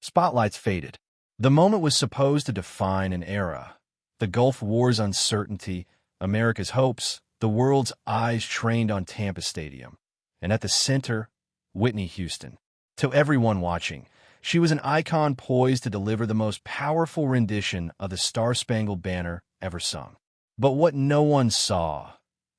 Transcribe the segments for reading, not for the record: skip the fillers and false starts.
Spotlights faded. The moment was supposed to define an era. The Gulf War's uncertainty, America's hopes, the world's eyes trained on Tampa Stadium. And at the center, Whitney Houston. To everyone watching, she was an icon poised to deliver the most powerful rendition of the Star-Spangled Banner ever sung. But what no one saw,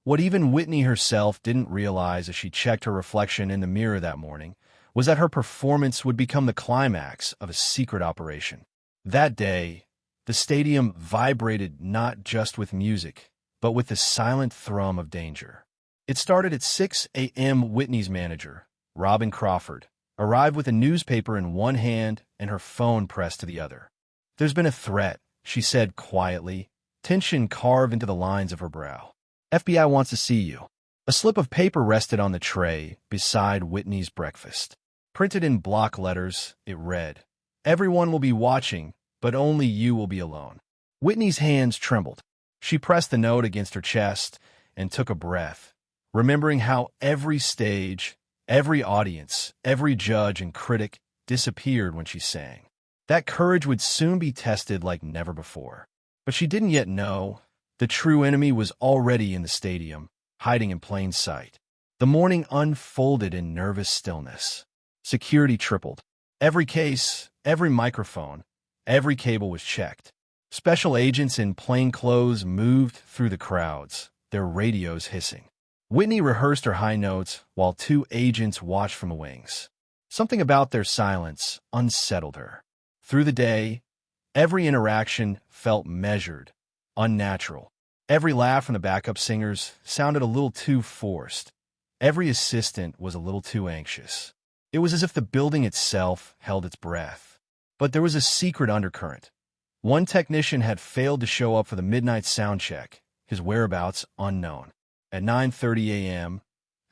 what even Whitney herself didn't realize as she checked her reflection in the mirror that morning, was that her performance would become the climax of a secret operation. That day, the stadium vibrated not just with music, but with the silent thrum of danger. It started at 6 a.m. Whitney's manager, Robin Crawford, arrived with a newspaper in one hand and her phone pressed to the other. "There's been a threat," she said quietly, tension carved into the lines of her brow. "FBI wants to see you." A slip of paper rested on the tray beside Whitney's breakfast. Printed in block letters, it read, "Everyone will be watching, but only you will be alone." Whitney's hands trembled. She pressed the note against her chest and took a breath, remembering how every stage, every audience, every judge and critic disappeared when she sang. That courage would soon be tested like never before. But she didn't yet know the true enemy was already in the stadium, hiding in plain sight. The morning unfolded in nervous stillness. Security tripled. Every case, every microphone, every cable was checked. Special agents in plain clothes moved through the crowds, their radios hissing. Whitney rehearsed her high notes while two agents watched from the wings. Something about their silence unsettled her. Through the day, every interaction felt measured, unnatural. Every laugh from the backup singers sounded a little too forced. Every assistant was a little too anxious. It was as if the building itself held its breath. But there was a secret undercurrent. One technician had failed to show up for the midnight sound check, his whereabouts unknown. At 9:30 a.m.,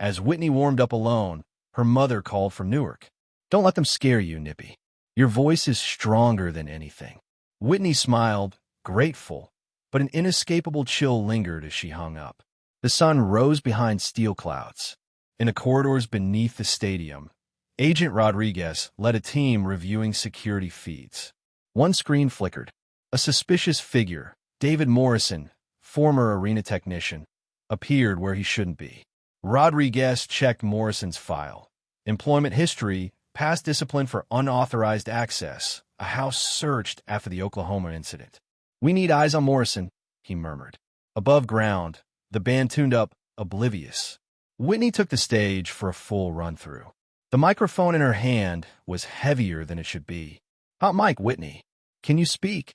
as Whitney warmed up alone, her mother called from Newark. "Don't let them scare you, Nippy. Your voice is stronger than anything." Whitney smiled, grateful, but an inescapable chill lingered as she hung up. The sun rose behind steel clouds. In the corridors beneath the stadium, Agent Rodriguez led a team reviewing security feeds. One screen flickered. A suspicious figure, David Morrison, former arena technician, appeared where he shouldn't be. Rodriguez checked Morrison's file. Employment history, past discipline for unauthorized access, a house searched after the Oklahoma incident. "We need eyes on Morrison," he murmured. Above ground, the band tuned up, oblivious. Whitney took the stage for a full run-through. The microphone in her hand was heavier than it should be. "Hot mic, Whitney. Can you speak?"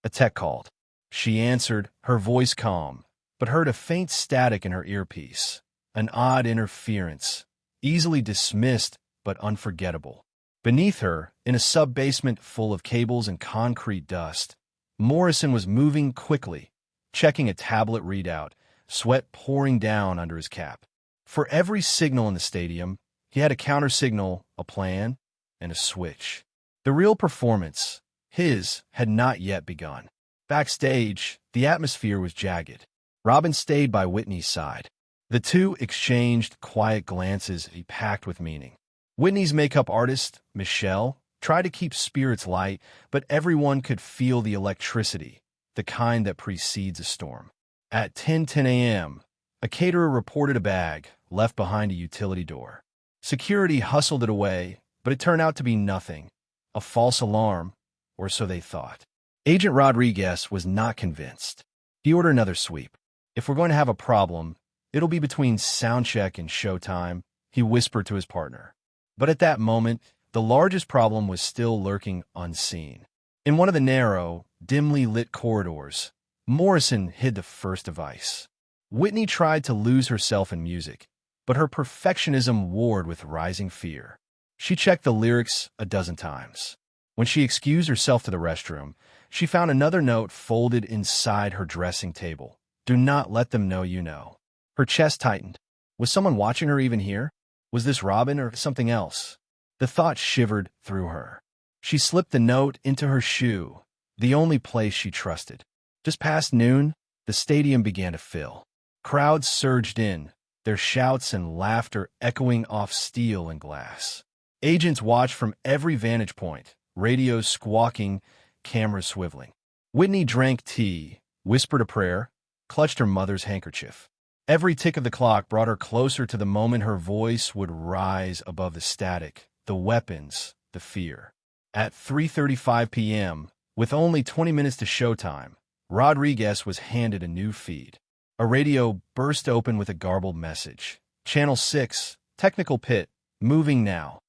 A tech called. She answered, her voice calm, but heard a faint static in her earpiece, an odd interference, easily dismissed but unforgettable. Beneath her, in a sub-basement full of cables and concrete dust, Morrison was moving quickly, checking a tablet readout, sweat pouring down under his cap. For every signal in the stadium, he had a counter-signal, a plan, and a switch. The real performance, his, had not yet begun. Backstage, the atmosphere was jagged. Robin stayed by Whitney's side. The two exchanged quiet glances packed with meaning. Whitney's makeup artist, Michelle, tried to keep spirits light, but everyone could feel the electricity, the kind that precedes a storm. At 10:10 a.m., a caterer reported a bag left behind a utility door. Security hustled it away, but it turned out to be nothing, a false alarm, or so they thought. Agent Rodriguez was not convinced. He ordered another sweep. "If we're going to have a problem, it'll be between soundcheck and showtime," he whispered to his partner. But at that moment, the largest problem was still lurking unseen. In one of the narrow, dimly lit corridors, Morrison hid the first device. Whitney tried to lose herself in music, but her perfectionism warred with rising fear. She checked the lyrics a dozen times. When she excused herself to the restroom, she found another note folded inside her dressing table. "Do not let them know you know." Her chest tightened. Was someone watching her even here? Was this Robin or something else? The thought shivered through her. She slipped the note into her shoe, the only place she trusted. Just past noon, the stadium began to fill. Crowds surged in, their shouts and laughter echoing off steel and glass. Agents watched from every vantage point, radios squawking, cameras swiveling. Whitney drank tea, whispered a prayer, clutched her mother's handkerchief. Every tick of the clock brought her closer to the moment her voice would rise above the static, the weapons, the fear. At 3:35 p.m., with only 20 minutes to showtime, Rodriguez was handed a new feed. A radio burst open with a garbled message. Channel 6, Technical Pit, moving now.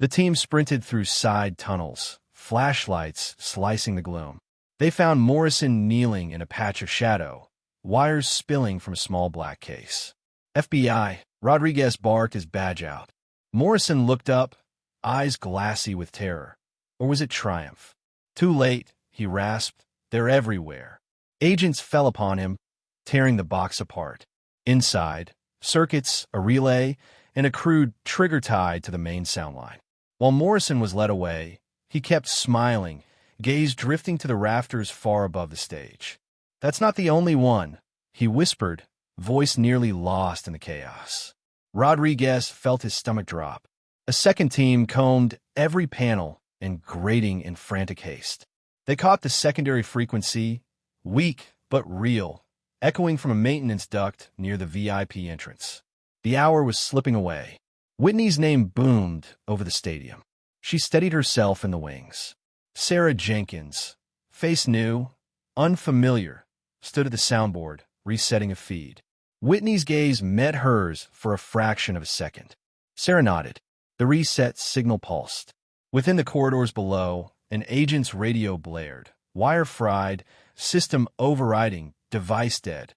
The team sprinted through side tunnels, flashlights slicing the gloom. They found Morrison kneeling in a patch of shadow, wires spilling from a small black case. FBI, Rodriguez barked his badge out. Morrison looked up, eyes glassy with terror. Or was it triumph? Too late, he rasped. They're everywhere. Agents fell upon him, tearing the box apart. Inside, circuits, a relay, and a crude trigger tied to the main sound line. While Morrison was led away, he kept smiling, gaze drifting to the rafters far above the stage. That's not the only one, he whispered, voice nearly lost in the chaos. Rodriguez felt his stomach drop. A second team combed every panel and grating in frantic haste. They caught the secondary frequency, weak but real, echoing from a maintenance duct near the VIP entrance. The hour was slipping away. Whitney's name boomed over the stadium. She steadied herself in the wings. Sarah Jenkins, face new, unfamiliar, stood at the soundboard, resetting a feed. Whitney's gaze met hers for a fraction of a second. Sarah nodded. The reset signal pulsed. Within the corridors below, an agent's radio blared. Wire fried, system overriding, device dead.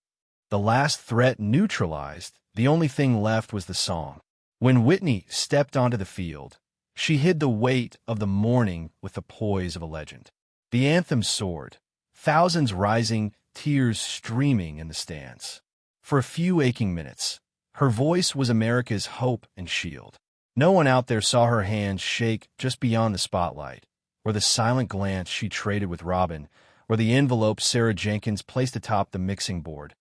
The last threat neutralized, the only thing left was the song. When Whitney stepped onto the field, she hid the weight of the morning with the poise of a legend. The anthem soared, thousands rising, tears streaming in the stands. For a few aching minutes, her voice was America's hope and shield. No one out there saw her hands shake just beyond the spotlight, or the silent glance she traded with Robin, or the envelope Sarah Jenkins placed atop the mixing board.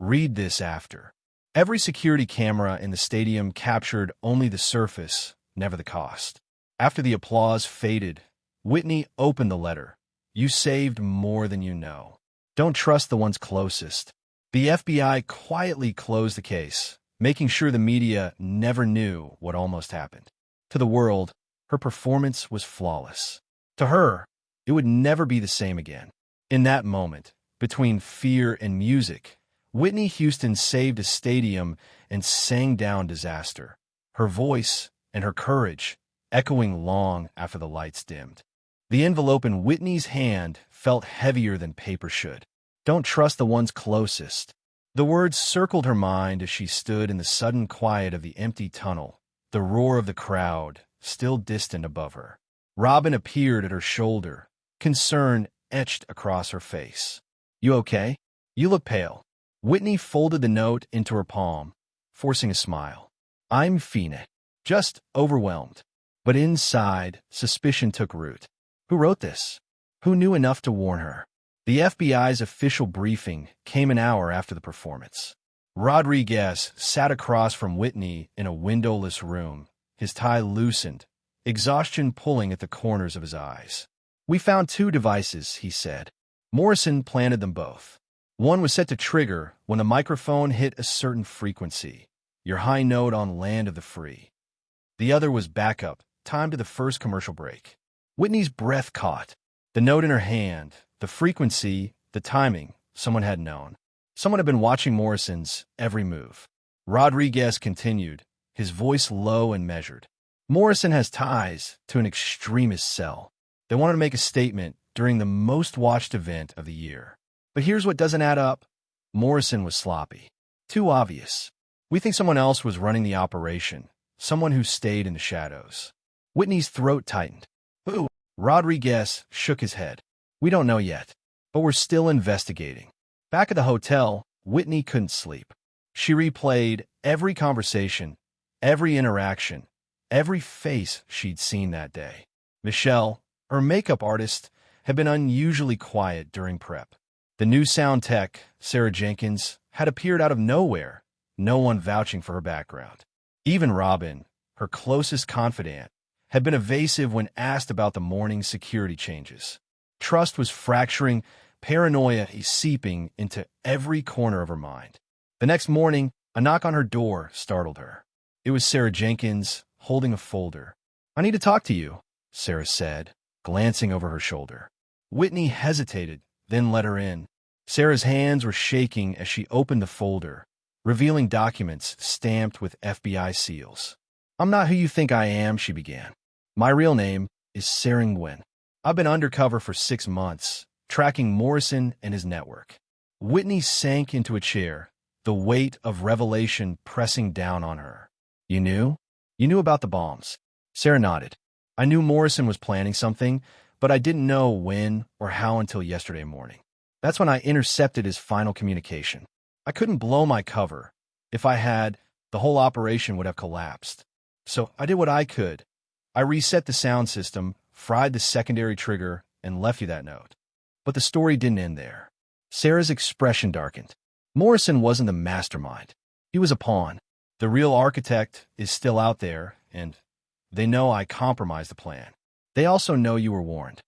Read this after. Every security camera in the stadium captured only the surface, never the cost. After the applause faded, Whitney opened the letter. You saved more than you know. Don't trust the ones closest. The FBI quietly closed the case, making sure the media never knew what almost happened. To the world, her performance was flawless. To her, it would never be the same again. In that moment, between fear and music, Whitney Houston saved a stadium and sang down disaster. Her voice and her courage echoing long after the lights dimmed. The envelope in Whitney's hand felt heavier than paper should. Don't trust the ones closest. The words circled her mind as she stood in the sudden quiet of the empty tunnel, the roar of the crowd still distant above her. Robin appeared at her shoulder, concern etched across her face. You okay? You look pale. Whitney folded the note into her palm, forcing a smile. I'm fine. Just overwhelmed. But inside, suspicion took root. Who wrote this? Who knew enough to warn her? The FBI's official briefing came an hour after the performance. Rodriguez sat across from Whitney in a windowless room, his tie loosened, exhaustion pulling at the corners of his eyes. We found 2 devices, he said. Morrison planted them both. One was set to trigger when the microphone hit a certain frequency, your high note on land of the free. The other was backup, timed to the first commercial break. Whitney's breath caught. The note in her hand, the frequency, the timing, someone had known. Someone had been watching Morrison's every move. Rodriguez continued, his voice low and measured. Morrison has ties to an extremist cell. They wanted to make a statement during the most watched event of the year. But here's what doesn't add up. Morrison was sloppy. Too obvious. We think someone else was running the operation, someone who stayed in the shadows. Whitney's throat tightened. Who? Rodriguez shook his head. We don't know yet, but we're still investigating. Back at the hotel, Whitney couldn't sleep. She replayed every conversation, every interaction, every face she'd seen that day. Michelle, her makeup artist, had been unusually quiet during prep. The new sound tech, Sarah Jenkins, had appeared out of nowhere, no one vouching for her background. Even Robin, her closest confidant, had been evasive when asked about the morning's security changes. Trust was fracturing, paranoia seeping into every corner of her mind. The next morning, a knock on her door startled her. It was Sarah Jenkins, holding a folder. "I need to talk to you," Sarah said, glancing over her shoulder. Whitney hesitated, then let her in. Sarah's hands were shaking as she opened the folder, revealing documents stamped with FBI seals. "I'm not who you think I am," she began. "My real name is Sarah Nguyen. I've been undercover for 6 months, tracking Morrison and his network." Whitney sank into a chair, the weight of revelation pressing down on her. "You knew? You knew about the bombs?" Sarah nodded. "I knew Morrison was planning something, but I didn't know when or how until yesterday morning. That's when I intercepted his final communication. I couldn't blow my cover. If I had, the whole operation would have collapsed. So I did what I could. I reset the sound system, fried the secondary trigger, and left you that note." But the story didn't end there. Sarah's expression darkened. Morrison wasn't the mastermind. He was a pawn. The real architect is still out there, and they know I compromised the plan. They also know you were warned.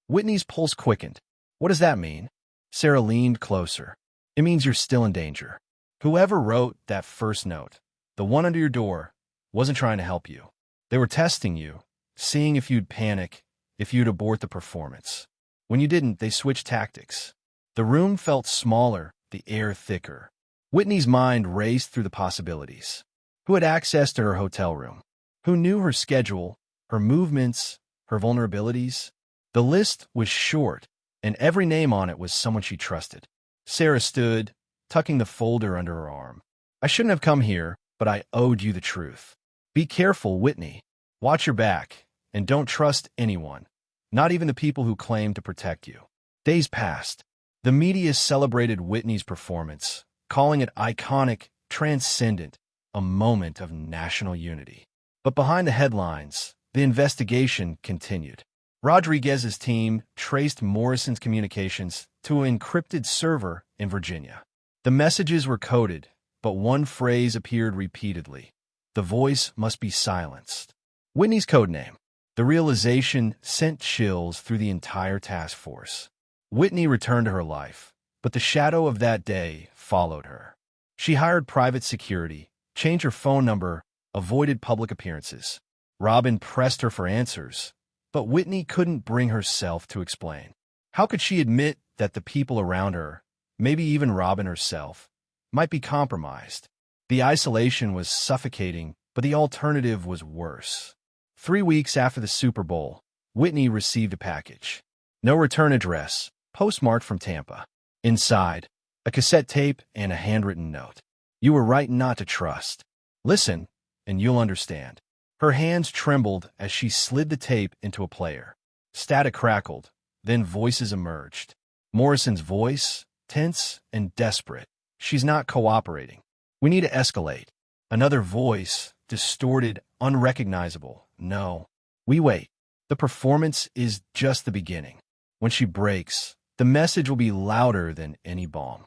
Whitney's pulse quickened. "What does that mean?" Sarah leaned closer. "It means you're still in danger. Whoever wrote that first note, the one under your door, wasn't trying to help you. They were testing you, seeing if you'd panic, if you'd abort the performance. When you didn't, they switched tactics." The room felt smaller, the air thicker. Whitney's mind raced through the possibilities. Who had access to her hotel room? Who knew her schedule, her movements, her vulnerabilities? The list was short, and every name on it was someone she trusted. Sarah stood, tucking the folder under her arm. "I shouldn't have come here, but I owed you the truth. Be careful, Whitney. Watch your back, and don't trust anyone, not even the people who claim to protect you." Days passed. The media celebrated Whitney's performance, calling it iconic, transcendent, a moment of national unity. But behind the headlines, the investigation continued. Rodriguez's team traced Morrison's communications to an encrypted server in Virginia. The messages were coded, but one phrase appeared repeatedly. The voice must be silenced. Whitney's codename. The realization sent chills through the entire task force. Whitney returned to her life, but the shadow of that day followed her. She hired private security, changed her phone number, avoided public appearances. Robin pressed her for answers, but Whitney couldn't bring herself to explain. How could she admit that the people around her, maybe even Robin herself, might be compromised? The isolation was suffocating, but the alternative was worse. 3 weeks after the Super Bowl, Whitney received a package. No return address, postmarked from Tampa. Inside, a cassette tape and a handwritten note. "You were right not to trust. Listen, and you'll understand." Her hands trembled as she slid the tape into a player. Static crackled, then voices emerged. Morrison's voice, tense and desperate. "She's not cooperating. We need to escalate." Another voice, distorted, unrecognizable. "No. We wait. The performance is just the beginning. When she breaks, the message will be louder than any bomb."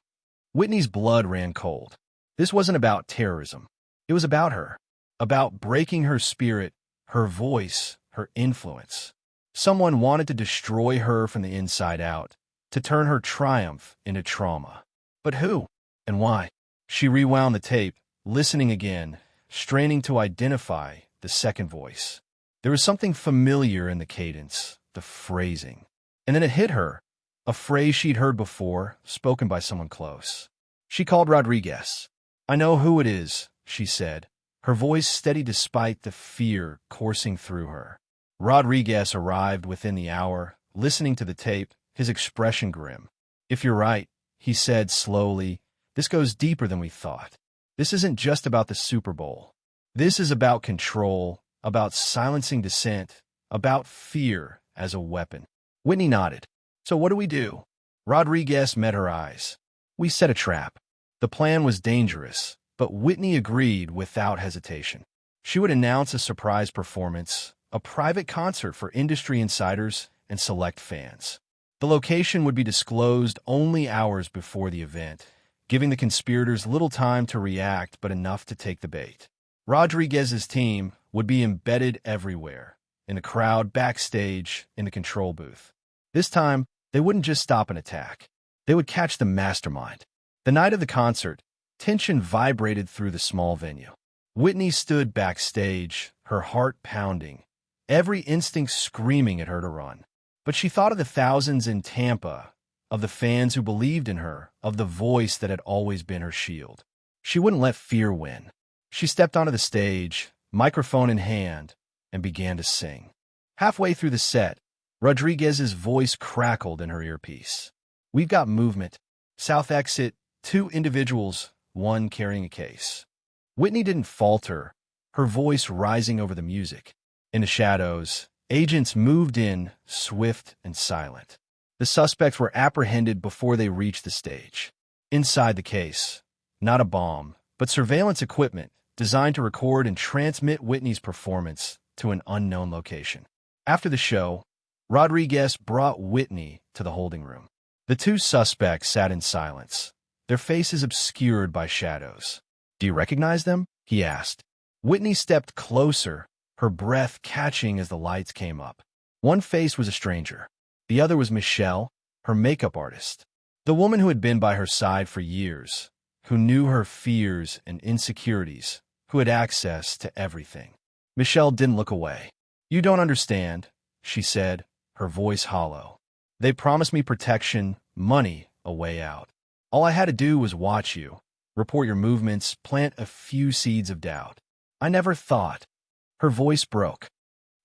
Whitney's blood ran cold. This wasn't about terrorism. It was about her. About breaking her spirit, her voice, her influence. Someone wanted to destroy her from the inside out, to turn her triumph into trauma. But who? And why? She rewound the tape, listening again, straining to identify the second voice. There was something familiar in the cadence, the phrasing. And then it hit her, a phrase she'd heard before, spoken by someone close. She called Rodriguez. "I know who it is," she said, her voice steady despite the fear coursing through her. Rodriguez arrived within the hour, listening to the tape, his expression grim. "If you're right," he said slowly, "this goes deeper than we thought. This isn't just about the Super Bowl. This is about control, about silencing dissent, about fear as a weapon." Whitney nodded. "So what do we do?" Rodriguez met her eyes. "We set a trap." The plan was dangerous, but Whitney agreed without hesitation. She would announce a surprise performance, a private concert for industry insiders and select fans. The location would be disclosed only hours before the event, giving the conspirators little time to react but enough to take the bait. Rodriguez's team would be embedded everywhere, in the crowd, backstage, in the control booth. This time, they wouldn't just stop an attack. They would catch the mastermind. The night of the concert, tension vibrated through the small venue. Whitney stood backstage, her heart pounding, every instinct screaming at her to run. But she thought of the thousands in Tampa, of the fans who believed in her, of the voice that had always been her shield. She wouldn't let fear win. She stepped onto the stage, microphone in hand, and began to sing. Halfway through the set, Rodriguez's voice crackled in her earpiece. "We've got movement. South exit, 2 individuals, 1 carrying a case." Whitney didn't falter, her voice rising over the music. In the shadows, agents moved in, swift and silent. The suspects were apprehended before they reached the stage. Inside the case, not a bomb, but surveillance equipment designed to record and transmit Whitney's performance to an unknown location. After the show, Rodriguez brought Whitney to the holding room. The 2 suspects sat in silence, their faces obscured by shadows. "Do you recognize them?" he asked. Whitney stepped closer, her breath catching as the lights came up. One face was a stranger. The other was Michelle, her makeup artist, the woman who had been by her side for years, who knew her fears and insecurities, who had access to everything. Michelle didn't look away. "You don't understand," she said, her voice hollow. "They promised me protection, money, a way out. All I had to do was watch you, report your movements, plant a few seeds of doubt. I never thought." Her voice broke.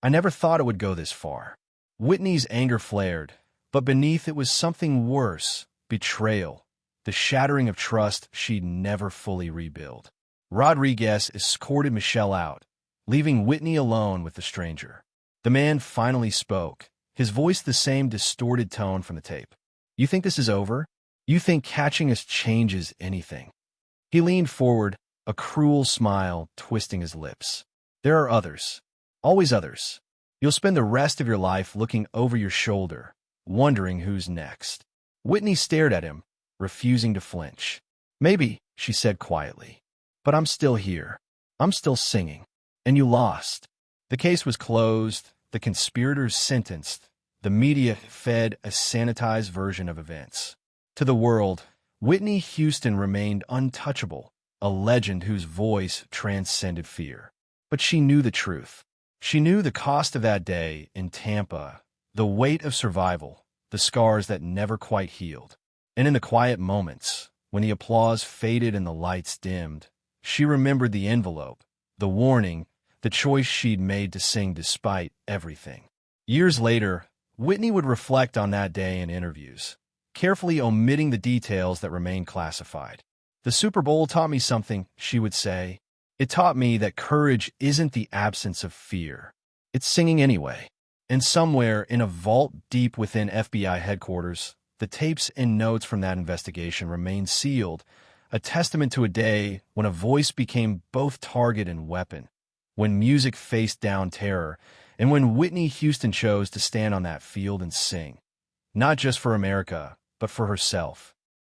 "I never thought it would go this far." Whitney's anger flared, but beneath it was something worse, betrayal, the shattering of trust she'd never fully rebuild. Rodriguez escorted Michelle out, leaving Whitney alone with the stranger. The man finally spoke, his voice the same distorted tone from the tape. "You think this is over? You think catching us changes anything?" He leaned forward, a cruel smile twisting his lips. "There are others. Always others. You'll spend the rest of your life looking over your shoulder, wondering who's next." Whitney stared at him, refusing to flinch. "Maybe," she said quietly, "but I'm still here. I'm still singing. And you lost." The case was closed, the conspirators sentenced, the media fed a sanitized version of events. To the world, Whitney Houston remained untouchable, a legend whose voice transcended fear. But she knew the truth. She knew the cost of that day in Tampa, the weight of survival, the scars that never quite healed. And in the quiet moments, when the applause faded and the lights dimmed, she remembered the envelope, the warning, the choice she'd made to sing despite everything. Years later, Whitney would reflect on that day in interviews, carefully omitting the details that remained classified. "The Super Bowl taught me something," she would say. "It taught me that courage isn't the absence of fear. It's singing anyway." And somewhere in a vault deep within FBI headquarters, the tapes and notes from that investigation remain sealed, a testament to a day when a voice became both target and weapon, when music faced down terror, and when Whitney Houston chose to stand on that field and sing, not just for America, but for herself,